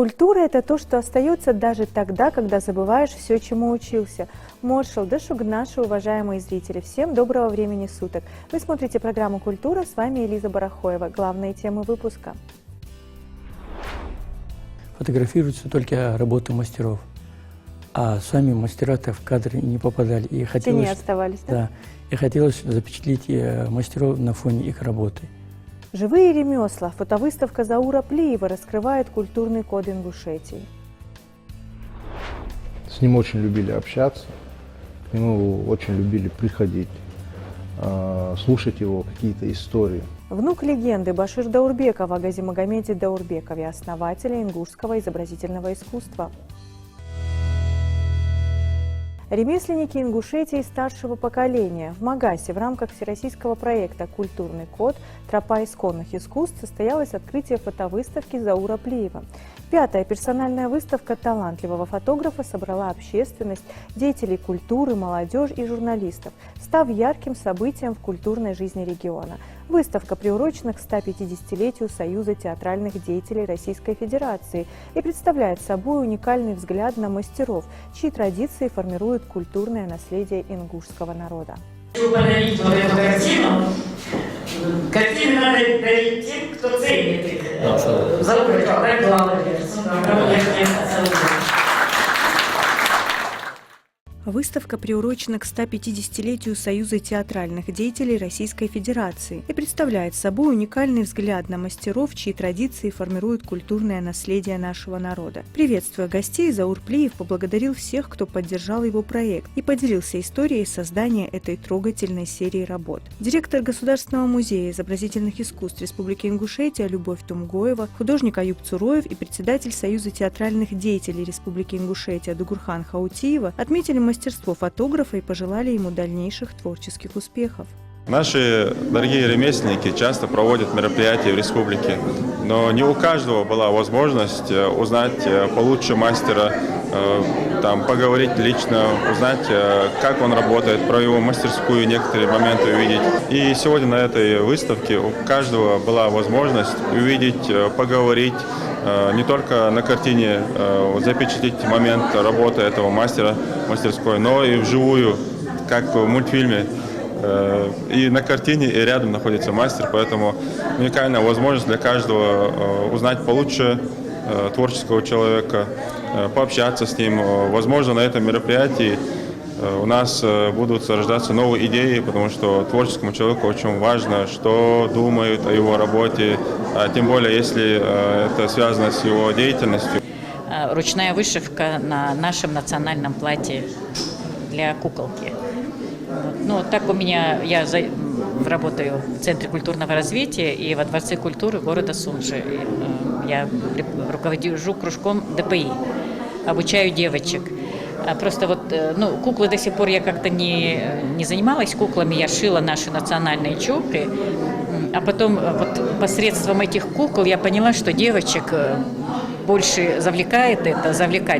Культура – это то, что остается даже тогда, когда забываешь все, чему учился. Моршал, Дашуг, наши уважаемые зрители, всем доброго времени суток. Вы смотрите программу «Культура», с вами Элиза Барахоева. Главные темы выпуска. Фотографируются только работы мастеров, а сами мастера-то в кадры не попадали. И хотелось, в тени оставались, да? Да, и хотелось запечатлеть мастеров на фоне их работы. Живые ремесла. Фотовыставка Заура Плиева раскрывает культурный код Ингушетии. С ним очень любили общаться, к нему очень любили приходить, слушать его какие-то истории. Внук легенды Башир Даурбеков о Газимагомеде Даурбекове, основателя ингушского изобразительного искусства. Ремесленники Ингушетии старшего поколения. В Магасе в рамках всероссийского проекта «Культурный код. Тропа исконных искусств» состоялось открытие фотовыставки Заура Плиева. Пятая персональная выставка талантливого фотографа собрала общественность, деятелей культуры, молодежь и журналистов, став ярким событием в культурной жизни региона. Выставка приурочена к 150-летию Союза театральных деятелей Российской Федерации и представляет собой уникальный взгляд на мастеров, чьи традиции формируют культурное наследие ингушского народа. Хочу подарить вот эту картину. Картины надо дарить тем, кто ценит их. Заура, да, главное. Выставка приурочена к 150-летию Союза театральных деятелей Российской Федерации и представляет собой уникальный взгляд на мастеров, чьи традиции формируют культурное наследие нашего народа. Приветствуя гостей, Заур Плиев поблагодарил всех, кто поддержал его проект, и поделился историей создания этой трогательной серии работ. Директор Государственного музея изобразительных искусств Республики Ингушетия Любовь Тумгоева, художник Аюб Цуроев и председатель Союза театральных деятелей Республики Ингушетия Дугурхан Хаутиева отметили мастерство фотографа и пожелали ему дальнейших творческих успехов. Наши дорогие ремесленники часто проводят мероприятия в республике, но не у каждого была возможность узнать получше мастера, поговорить лично, узнать, как он работает, про его мастерскую некоторые моменты увидеть. И сегодня на этой выставке у каждого была возможность увидеть, поговорить, не только на картине запечатлеть момент работы этого мастера мастерской, но и вживую, как в мультфильме. И на картине, и рядом находится мастер, поэтому уникальная возможность для каждого узнать получше творческого человека, пообщаться с ним. Возможно, на этом мероприятии у нас будут рождаться новые идеи, потому что творческому человеку очень важно, что думают о его работе, тем более, если это связано с его деятельностью. Ручная вышивка на нашем национальном платье для куколки. Ну, так у меня, я работаю в Центре культурного развития и во Дворце культуры города Сунжи. Я руковожу кружком ДПИ, обучаю девочек. Просто куклы до сих пор я как-то не занималась куклами, я шила наши национальные чопы. А потом посредством этих кукол я поняла, что девочек больше завлекает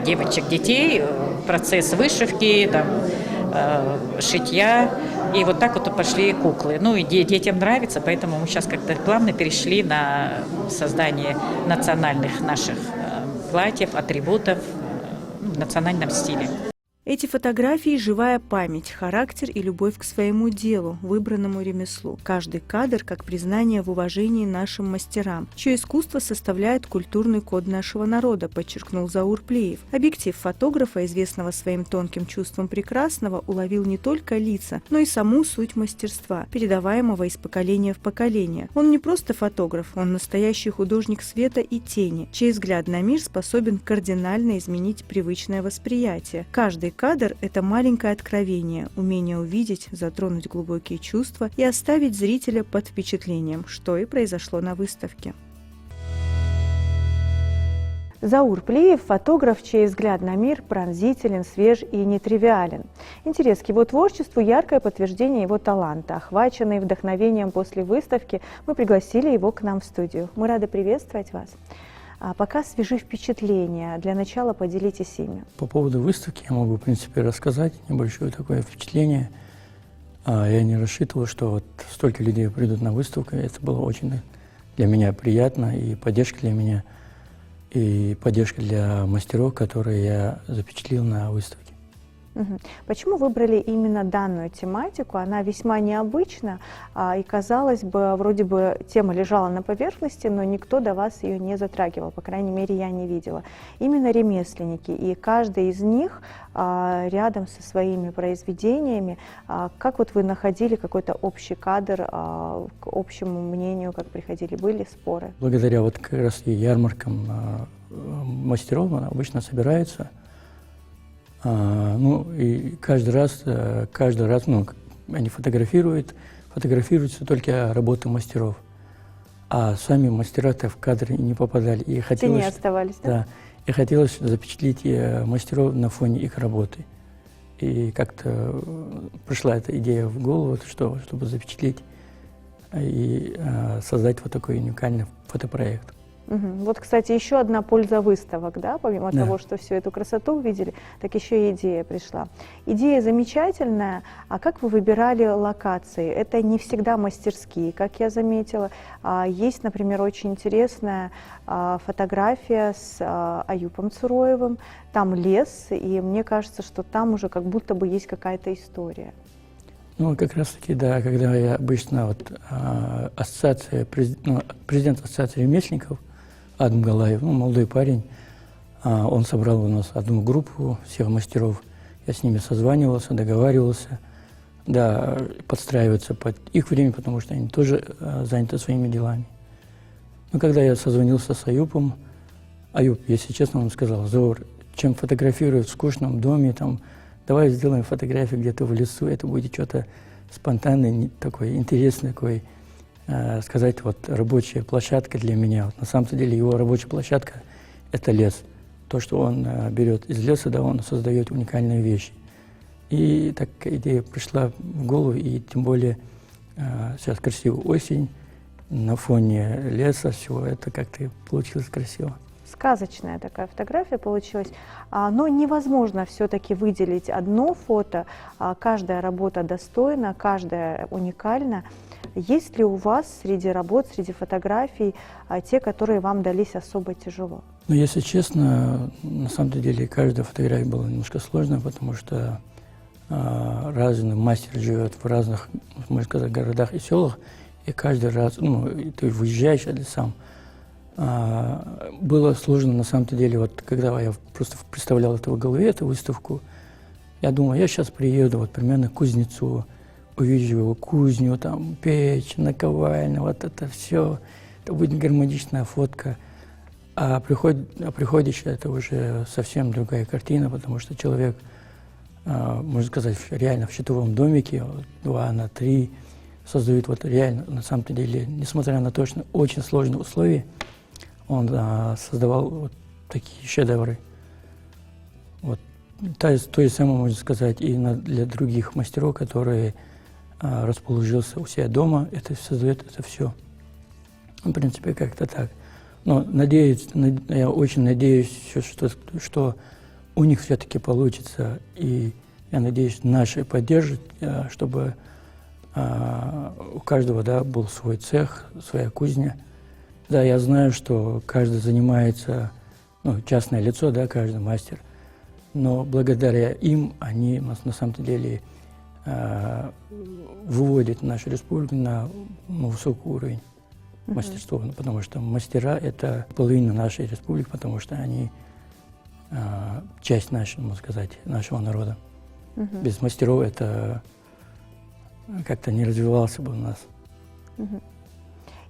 девочек, детей, процесс вышивки, шитья. И вот так вот пошли куклы. Ну и детям нравится, поэтому мы сейчас как-то плавно перешли на создание национальных наших платьев, атрибутов в национальном стиле. Эти фотографии – живая память, характер и любовь к своему делу, выбранному ремеслу. Каждый кадр как признание в уважении нашим мастерам, чье искусство составляет культурный код нашего народа, подчеркнул Заур Плиев. Объектив фотографа, известного своим тонким чувством прекрасного, уловил не только лица, но и саму суть мастерства, передаваемого из поколения в поколение. Он не просто фотограф, он настоящий художник света и тени, чей взгляд на мир способен кардинально изменить привычное восприятие. Каждый кадр – это маленькое откровение, умение увидеть, затронуть глубокие чувства и оставить зрителя под впечатлением, что и произошло на выставке. Заур Плиев – фотограф, чей взгляд на мир пронзителен, свеж и нетривиален. Интерес к его творчеству – яркое подтверждение его таланта. Охваченные вдохновением после выставки, мы пригласили его к нам в студию. Мы рады приветствовать вас. А пока свежие впечатления. Для начала поделитесь ими. По поводу выставки я могу, в принципе, рассказать небольшое такое впечатление. Я не рассчитывал, что вот столько людей придут на выставку. Это было очень для меня приятно, и поддержка для меня и поддержка для мастеров, которые я запечатлел на выставке. Почему выбрали именно данную тематику? Она весьма необычна, и, казалось бы, вроде бы тема лежала на поверхности, но никто до вас ее не затрагивал, по крайней мере, я не видела. Именно ремесленники, и каждый из них рядом со своими произведениями. Как вот вы находили какой-то общий кадр, к общему мнению, как приходили, были споры? Благодаря вот как раз и ярмаркам мастеров обычно собираются. Ну и каждый раз, ну, они фотографируются только работы мастеров, а сами мастера-то в кадры не попадали. И хотелось, не оставались, да? Да, и хотелось запечатлеть мастеров на фоне их работы. И как-то пришла эта идея в голову, чтобы запечатлеть и создать вот такой уникальный фотопроект. Вот, кстати, еще одна польза выставок, да, помимо того, что всю эту красоту увидели, так еще и идея пришла. Идея замечательная, а как вы выбирали локации? Это не всегда мастерские, как я заметила. Есть, например, очень интересная фотография с Аюпом Цуроевым, там лес, и мне кажется, что там уже как будто бы есть какая-то история. Ну, как раз-таки, да, когда я обычно, вот, президент ассоциации ремесленников, Адам Галаев, ну, молодой парень, он собрал у нас одну группу всех мастеров. Я с ними созванивался, договаривался, да, подстраиваться под их время, потому что они тоже заняты своими делами. Но когда я созвонился с Аюпом, Аюп, если честно, он сказал: Заур, чем фотографировать в скучном доме, там, давай сделаем фотографию где-то в лесу, это будет что-то спонтанное, такое интересное, такое, сказать, вот рабочая площадка для меня. Вот, на самом деле его рабочая площадка – это лес. То, что он берет из леса, да, он создает уникальные вещи. И такая идея пришла в голову, и тем более сейчас красивая осень, на фоне леса всего это как-то получилось красиво. Сказочная такая фотография получилась, но невозможно все-таки выделить одно фото, каждая работа достойна, каждая уникальна. Есть ли у вас среди работ, среди фотографий те, которые вам дались особо тяжело? Ну, если честно, на самом деле каждая фотография была немножко сложная, потому что разный мастер живет в разных, можно сказать, городах и селах, и каждый раз, ну, ты выезжаешь или сам. Было сложно, на самом деле, вот когда я просто представлял это в голове, эту выставку, я думал, я сейчас приеду вот примерно к кузнецу, увижу его кузню, там печь, наковальня, вот это все, это будет гармоничная фотка. А приходишь, это уже совсем другая картина, потому что человек, можно сказать, реально в щитовом домике, 2 на 3, создает вот реально, на самом деле, несмотря на то, что очень сложные условия, он создавал вот такие шедевры. Вот. То же самое можно сказать и для других мастеров, которые расположился у себя дома, это создает это все. В принципе, как-то так. Но я очень надеюсь, что у них все-таки получится. И я надеюсь, наши поддержат, чтобы у каждого, да, был свой цех, своя кузня. Да, я знаю, что каждый занимается, ну, частное лицо, да, каждый мастер. Но благодаря им они нас на самом деле выводят нашу республику на высокий уровень мастерства, потому что мастера – это половина нашей республики, потому что они часть нашего, можно сказать, нашего народа. Без мастеров это как-то не развивался бы у нас.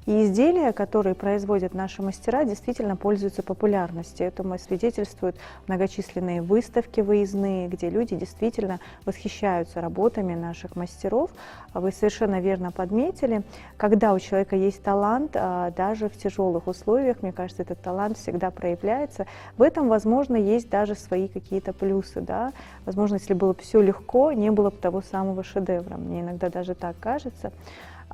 И изделия, которые производят наши мастера, действительно пользуются популярностью. Этому свидетельствуют многочисленные выставки выездные, где люди действительно восхищаются работами наших мастеров. Вы совершенно верно подметили, когда у человека есть талант, даже в тяжелых условиях, мне кажется, этот талант всегда проявляется. В этом, возможно, есть даже свои какие-то плюсы. Да? Возможно, если было бы все легко, не было бы того самого шедевра. Мне иногда даже так кажется.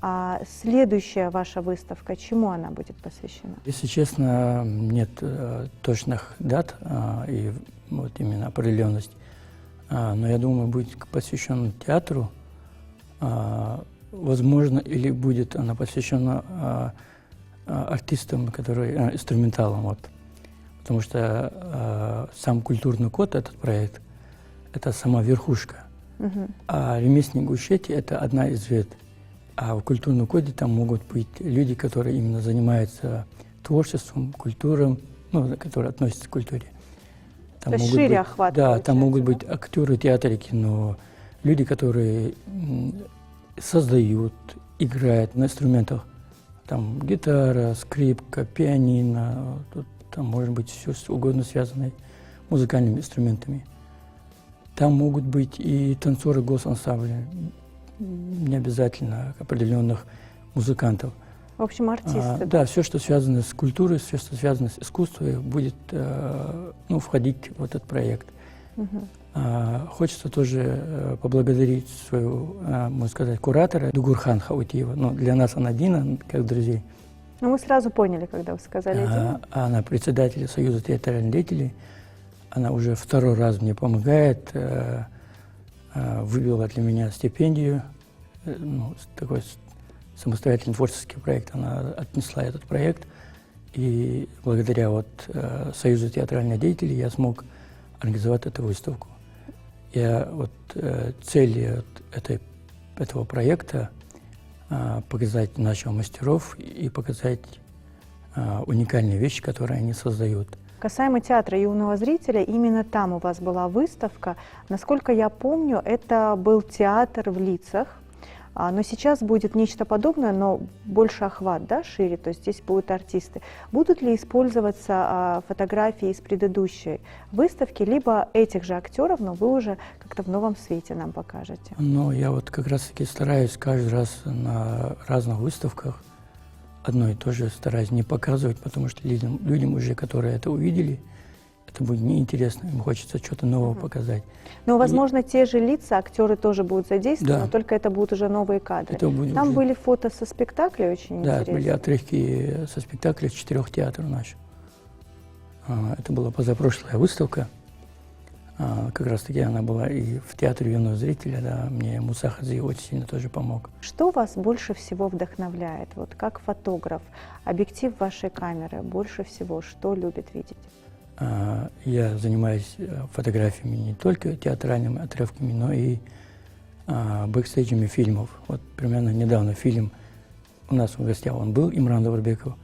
А следующая ваша выставка, чему она будет посвящена? Если честно, нет точных дат и вот именно определенность, но я думаю, будет посвящена театру, возможно, или будет она посвящена артистам, которые инструменталам. Вот. потому что сам культурный код, этот проект, это сама верхушка. А ремесленник Ингушетии – это одна из ветвей. А в культурном коде там могут быть люди, которые именно занимаются творчеством, культурой, ну, которые относятся к культуре. Там То есть могут шире быть, охват. да, там могут да? быть актеры театра и кино, люди, которые создают, играют на инструментах. Там гитара, скрипка, пианино, там может быть все угодно связанное с музыкальными инструментами. Там могут быть и танцоры госансамбля, не обязательно определенных музыкантов. В общем, артисты. Да, все, что связано с культурой, все, что связано с искусством, будет входить в этот проект. Хочется тоже поблагодарить своего, можно сказать, куратора Дугурхан Хаутиева. Ну, для нас она Дина, как друзей. Ну, мы сразу поняли, когда вы сказали Дина. Она председатель Союза театральных деятелей. Она уже второй раз мне помогает. Вывела для меня стипендию. Такой самостоятельный творческий проект. Она отнесла этот проект. И благодаря Союзу театральных деятелей я смог организовать эту выставку. Цель этого проекта показать наших мастеров и показать уникальные вещи, которые они создают. Касаемо театра юного зрителя, именно там у вас была выставка. Насколько я помню, это был театр в лицах. Но сейчас будет нечто подобное, но больше охват, да, шире, то есть здесь будут артисты. Будут ли использоваться фотографии из предыдущей выставки, либо этих же актеров, но вы уже как-то в новом свете нам покажете? Ну, я как раз-таки стараюсь каждый раз на разных выставках одно и то же стараюсь не показывать, потому что людям уже, которые это увидели, это будет неинтересно, им хочется что-то нового показать. Но, возможно, те же лица, актеры тоже будут задействованы, Да. но только это будут уже новые кадры. Это будет Там уже... были фото со спектакля очень Да, интересные. были отрывки со спектакля 4 театров наших. Это была позапрошлая выставка. Как раз-таки она была и в Театре юного зрителя. Да, мне Муса Хадзи очень сильно тоже помог. Что вас больше всего вдохновляет? Вот как фотограф, объектив вашей камеры больше всего что любит видеть? Я занимаюсь фотографиями не только театральными отрывками, но и бэкстейджами фильмов. Вот примерно недавно фильм у нас в гостях он был, Имран Даварбеков.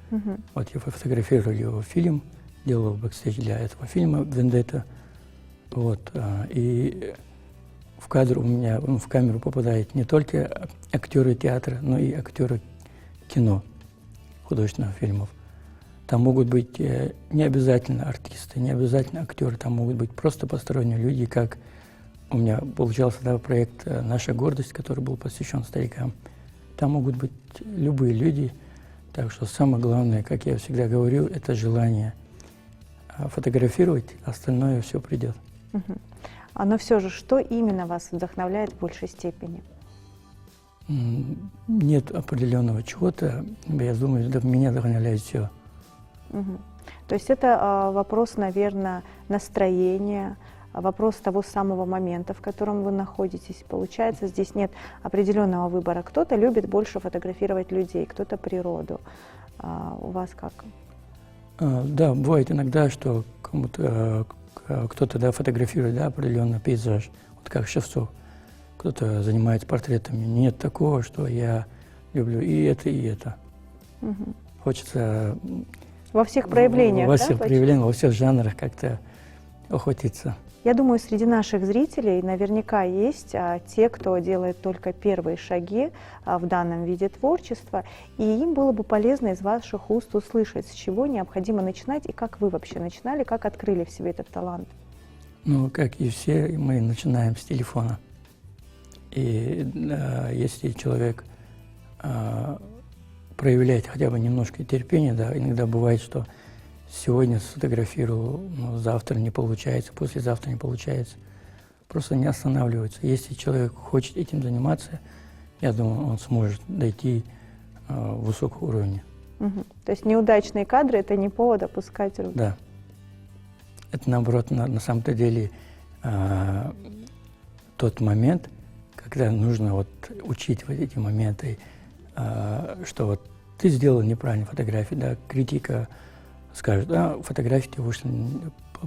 Вот я фотографировал его фильм, делал бэкстейдж для этого фильма «Вендетта». Вот, и в кадр у меня, в камеру попадают не только актеры театра, но и актеры кино, художественных фильмов. Там могут быть не обязательно артисты, не обязательно актеры, там могут быть просто посторонние люди, как у меня получался проект «Наша гордость», который был посвящен старикам. Там могут быть любые люди, так что самое главное, как я всегда говорю, это желание фотографировать, остальное все придет. Но все же, что именно вас вдохновляет в большей степени? Нет определенного чего-то, я думаю, меня вдохновляет все. То есть это вопрос, наверное, настроения, вопрос того самого момента, в котором вы находитесь. Получается, здесь нет определенного выбора. Кто-то любит больше фотографировать людей, кто-то природу. У вас как? Да, бывает иногда, что кто-то фотографирует определенный пейзаж, вот как Шевцов. Кто-то занимается портретами. Нет такого, что я люблю и это, и это. Хочется... Во всех проявлениях, Во да? всех проявлениях, во всех жанрах как-то охватиться. Я думаю, среди наших зрителей наверняка есть те, кто делает только первые шаги в данном виде творчества, и им было бы полезно из ваших уст услышать, с чего необходимо начинать, и как вы вообще начинали, как открыли в себе этот талант. Ну, как и все, мы начинаем с телефона. И если человек проявляет хотя бы немножко терпения, да, иногда бывает, что сегодня сфотографировал, но завтра не получается, послезавтра не получается. Просто не останавливается. Если человек хочет этим заниматься, я думаю, он сможет дойти высокого уровня. То есть неудачные кадры – это не повод опускать руки? Да. Это, наоборот, на самом-то деле тот момент, когда нужно учить эти моменты, что ты сделал неправильную фотографию, да, критика скажут, фотографии вышли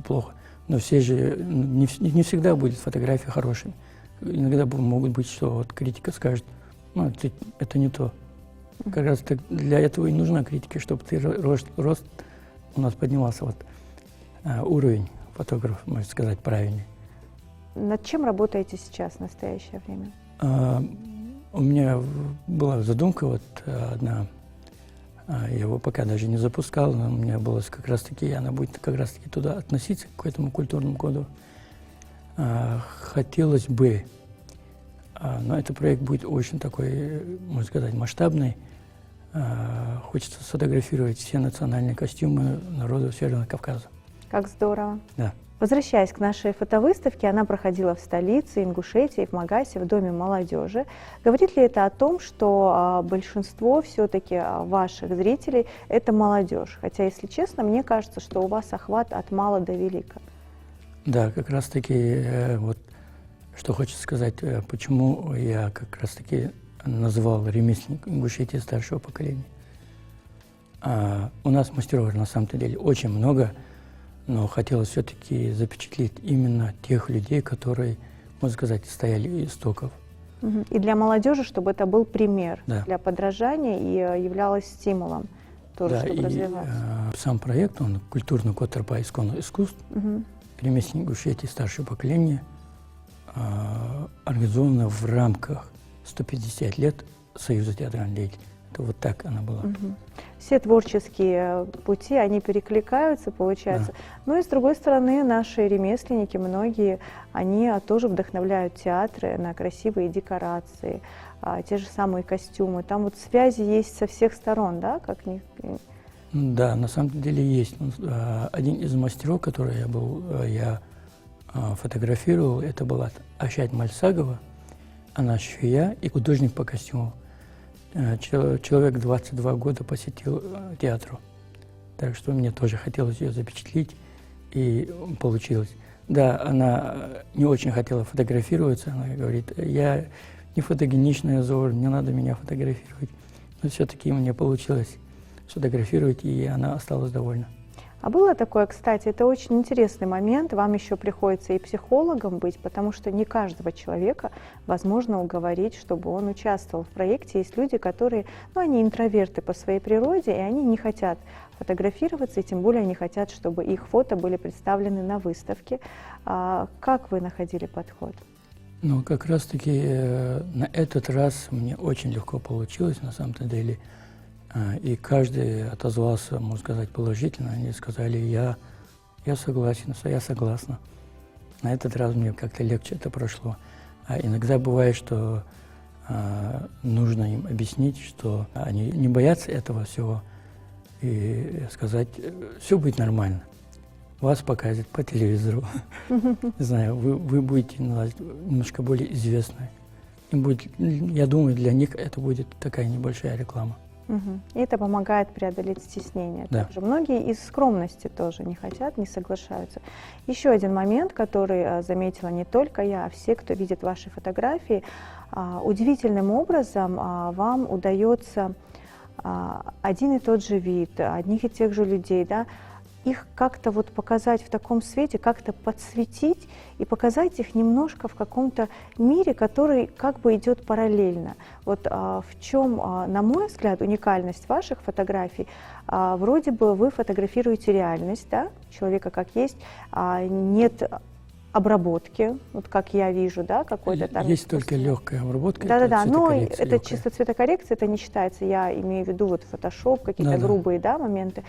плохо. Но все же, не всегда будет фотография хорошей. Иногда могут быть, что вот критика скажет, это не то. Как раз для этого и нужна критика, чтобы ты рост у нас поднимался, уровень фотографа, можно сказать, правильный. Над чем работаете сейчас в настоящее время? У меня была задумка одна, я его пока даже не запускал, но у меня было как раз-таки, она будет как раз-таки туда относиться, к этому культурному коду. Хотелось бы, но этот проект будет очень такой, можно сказать, масштабный. Хочется сфотографировать все национальные костюмы народов Северного Кавказа. Как здорово. Да. Возвращаясь к нашей фотовыставке, она проходила в столице Ингушетии, в Магасе, в Доме молодежи. Говорит ли это о том, что большинство все-таки ваших зрителей – это молодежь? Хотя, если честно, мне кажется, что у вас охват от мала до велика. Да, как раз-таки, что хочется сказать, почему я как раз-таки назвал ремесленник Ингушетии старшего поколения. У нас мастеров на самом-то деле очень много, но хотелось все-таки запечатлеть именно тех людей, которые, можно сказать, стояли у истоков. И для молодежи, чтобы это был пример Да. для подражания и являлось стимулом тоже, чтобы развиваться. Сам проект, он культурный код тропа исконных искусств, ремесленник Ингушетии старшего поколения, организовано в рамках 150 лет Союза театральных деятелей. Это вот так она была. Все творческие пути, они перекликаются, получается. Да. Но и с другой стороны, наши ремесленники, многие, они тоже вдохновляют театры на красивые декорации, те же самые костюмы. Там вот связи есть со всех сторон, да? Да, на самом деле есть. Один из мастеров, который я фотографировал, это была Ашат Мальсагова, она швея и художник по костюму. Человек 22 года посетил театру, так что мне тоже хотелось ее запечатлеть, и получилось. Да, она не очень хотела фотографироваться, она говорит, я не фотогеничная, Зор, не надо меня фотографировать. Но все-таки мне получилось сфотографировать, и она осталась довольна. А было такое, кстати, это очень интересный момент, вам еще приходится и психологом быть, потому что не каждого человека возможно уговорить, чтобы он участвовал в проекте. Есть люди, которые, они интроверты по своей природе, и они не хотят фотографироваться, и тем более не хотят, чтобы их фото были представлены на выставке. Как вы находили подход? Как раз-таки на этот раз мне очень легко получилось, на самом-то деле. И каждый отозвался, можно сказать, положительно. Они сказали, я согласен, я согласна. На этот раз мне как-то легче это прошло. А иногда бывает, что нужно им объяснить, что они не боятся этого всего, и сказать, все будет нормально. Вас покажут по телевизору. Не знаю, вы будете немножко более известны. Я думаю, для них это будет такая небольшая реклама. И это помогает преодолеть стеснение. Да. Также многие из скромности тоже не хотят, не соглашаются. Еще один момент, который заметила не только я, а все, кто видит ваши фотографии, удивительным образом вам удается один и тот же вид, одних и тех же людей, да, их как-то показать в таком свете, как-то подсветить и показать их немножко в каком-то мире, который как бы идет параллельно. В чем, на мой взгляд, уникальность ваших фотографий? Вроде бы вы фотографируете реальность, да, человека как есть, нет обработки, как я вижу, да, какой-то там... Есть только легкая обработка. Да-да-да, но это чисто цветокоррекция, это не считается, я имею в виду фотошоп, какие-то грубые, да, моменты.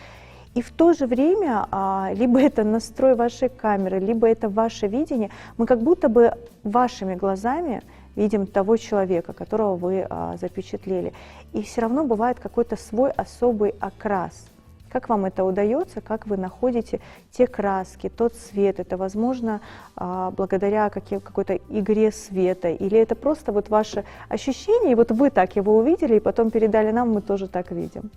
И в то же время, либо это настрой вашей камеры, либо это ваше видение, мы как будто бы вашими глазами видим того человека, которого вы запечатлели. И все равно бывает какой-то свой особый окрас. Как вам это удается, как вы находите те краски, тот цвет? Это, возможно, благодаря какой-то игре света? Или это просто ваше ощущение, и вы так его увидели, и потом передали нам, мы тоже так видим?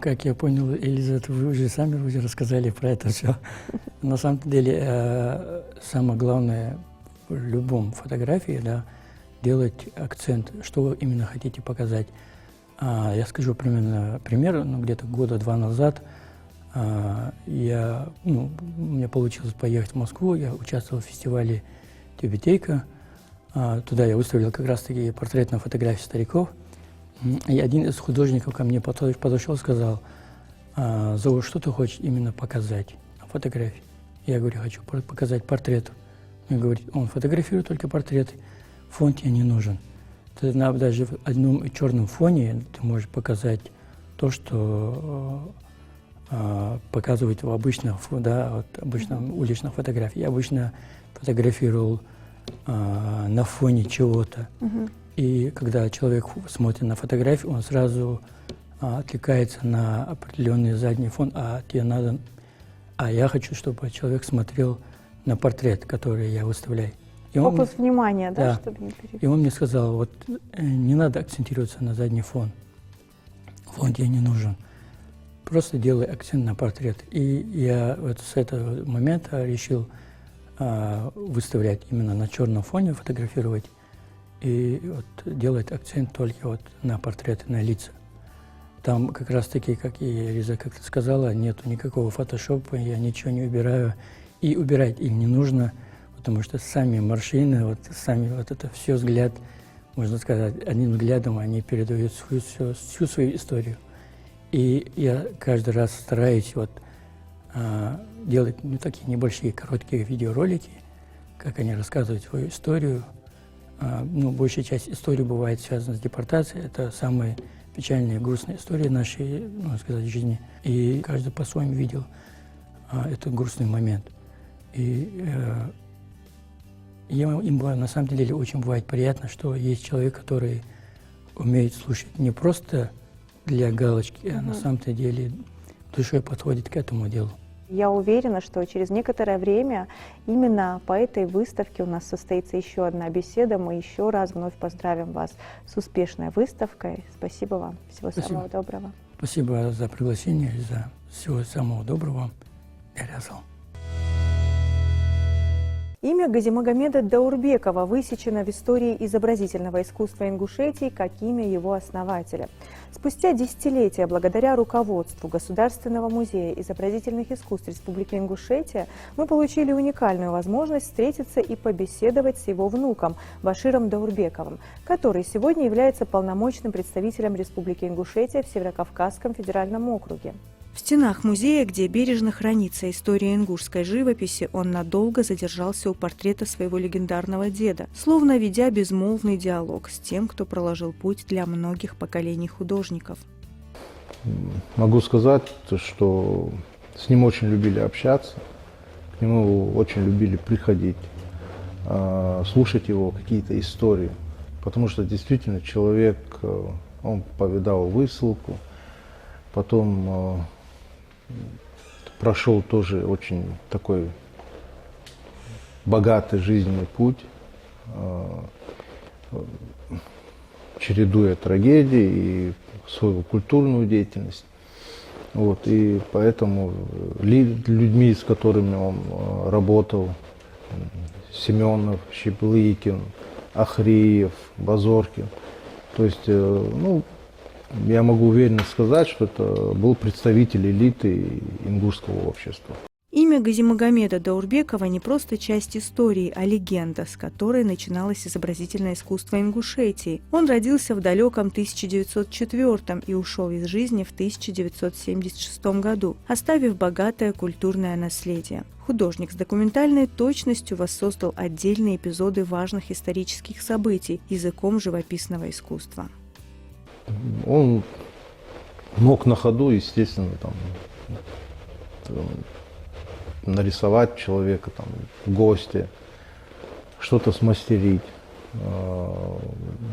Как я понял, Елизавета, вы уже сами рассказали про это все. На самом деле, самое главное в любом фотографии, да, делать акцент, что вы именно хотите показать. Я скажу пример, где-то года 2 назад У меня получилось поехать в Москву, я участвовал в фестивале «Тюбетейка». Туда я выставил как раз-таки портретные фотографии стариков. И один из художников ко мне подошел и сказал: «Заур, что ты хочешь именно показать на фотографии?» Я говорю: «Хочу показать портрет». Он говорит: «Он фотографирует только портреты, фон тебе не нужен. Ты даже в одном черном фоне ты можешь показать то, что показывают в обычном уличных фотографии». Я обычно фотографировал на фоне чего-то. И когда человек смотрит на фотографию, он сразу отвлекается на определенный задний фон, я хочу, чтобы человек смотрел на портрет, который я выставляю. Фокус внимания, да, чтобы не перепутать. И он мне сказал: не надо акцентироваться на задний фон. Фон тебе не нужен. Просто делай акцент на портрет. И я с этого момента решил выставлять именно на черном фоне, фотографировать, и делать акцент только на портреты, на лица. Там как раз-таки, как и Лиза как-то сказала, нету никакого фотошопа, я ничего не убираю. И убирать им не нужно, потому что сами морщины, это все взгляд, можно сказать, одним взглядом они передают всю свою историю. И я каждый раз стараюсь делать такие небольшие короткие видеоролики, как они рассказывают свою историю. Большая часть истории бывает связана с депортацией. Это самая печальная, грустная история нашей, можно сказать, жизни. И каждый по-своему видел этот грустный момент. И им на самом деле очень бывает приятно, что есть человек, который умеет слушать не просто для галочки, а на самом-то деле душой подходит к этому делу. Я уверена, что через некоторое время именно по этой выставке у нас состоится еще одна беседа. Мы еще раз вновь поздравим вас с успешной выставкой. Спасибо вам. Всего самого доброго. Спасибо за приглашение, всего самого доброго. Имя Газимагомеда Даурбекова высечено в истории изобразительного искусства Ингушетии как имя его основателя. Спустя десятилетия, благодаря руководству Государственного музея изобразительных искусств Республики Ингушетия, мы получили уникальную возможность встретиться и побеседовать с его внуком Баширом Даурбековым, который сегодня является полномочным представителем Республики Ингушетия в Северокавказском федеральном округе. В стенах музея, где бережно хранится история ингушской живописи, он надолго задержался у портрета своего легендарного деда, словно ведя безмолвный диалог с тем, кто проложил путь для многих поколений художников. Могу сказать, что с ним очень любили общаться, к нему очень любили приходить, слушать его какие-то истории, потому что действительно человек, он повидал высылку, потом прошел тоже очень такой богатый жизненный путь, чередуя трагедии и свою культурную деятельность. И поэтому людьми, с которыми он работал, Семенов, Щеплыкин, Ахриев, Базоркин, то есть, я могу уверенно сказать, что это был представитель элиты ингушского общества. Имя Газимагомеда Даурбекова не просто часть истории, а легенда, с которой начиналось изобразительное искусство Ингушетии. Он родился в далеком 1904 и ушел из жизни в 1976 году, оставив богатое культурное наследие. Художник с документальной точностью воссоздал отдельные эпизоды важных исторических событий языком живописного искусства. Он мог на ходу, естественно, нарисовать человека, в гости, что-то смастерить.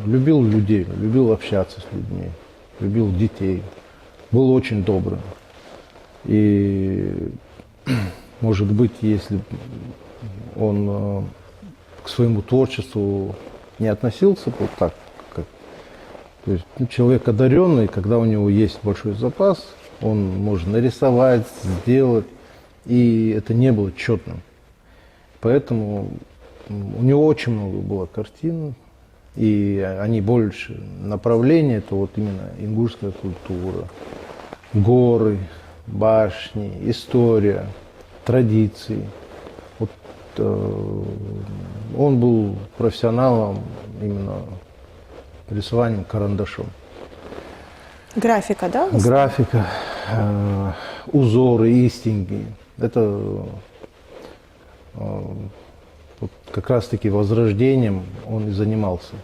Любил людей, любил общаться с людьми, любил детей, был очень добрым. И, может быть, если он к своему творчеству не относился вот так, то есть человек одаренный, когда у него есть большой запас, он может нарисовать, сделать, и это не было четным. Поэтому у него очень много было картин, и они больше направления, это именно ингушская культура, горы, башни, история, традиции. Вот, он был профессионалом именно рисованием карандашом. Графика, да? Графика, узоры, истинги. Это вот как раз-таки возрождением он и занимался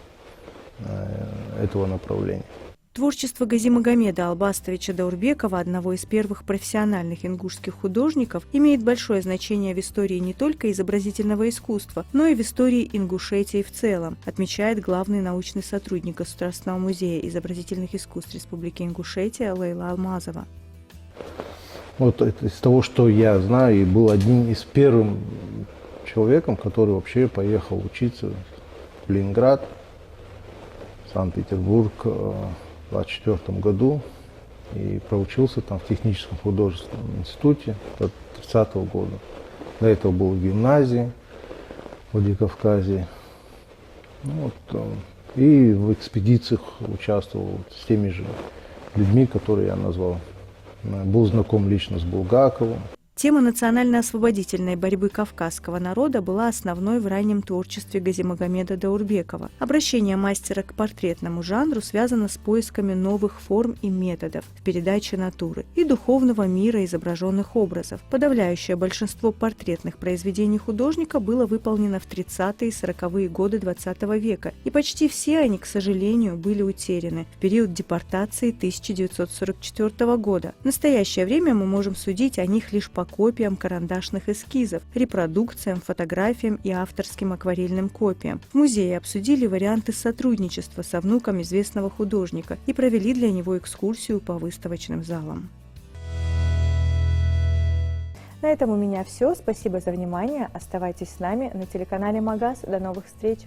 этого направления. Творчество Газимагомеда Албастовича Даурбекова, одного из первых профессиональных ингушских художников, имеет большое значение в истории не только изобразительного искусства, но и в истории Ингушетии в целом, отмечает главный научный сотрудник Государственного музея изобразительных искусств Республики Ингушетия Лейла Алмазова. Вот из того, что я знаю, и был одним из первых человеком, который вообще поехал учиться в Ленинград, Санкт-Петербург, в 1924 году и проучился там в техническом художественном институте до 30-го года. До этого был в гимназии в Владикавказе. Ну, вот, и в экспедициях участвовал с теми же людьми, которые я назвал. Был знаком лично с Булгаковым. Тема национально-освободительной борьбы кавказского народа была основной в раннем творчестве Газимагомеда Даурбекова. Обращение мастера к портретному жанру связано с поисками новых форм и методов в передаче натуры и духовного мира изображенных образов. Подавляющее большинство портретных произведений художника было выполнено в 30-е и 40-е годы XX века, и почти все они, к сожалению, были утеряны в период депортации 1944 года. В настоящее время мы можем судить о них лишь по копиям карандашных эскизов, репродукциям, фотографиям и авторским акварельным копиям. В музее обсудили варианты сотрудничества со внуком известного художника и провели для него экскурсию по выставочным залам. На этом у меня все. Спасибо за внимание. Оставайтесь с нами на телеканале Магаз. До новых встреч!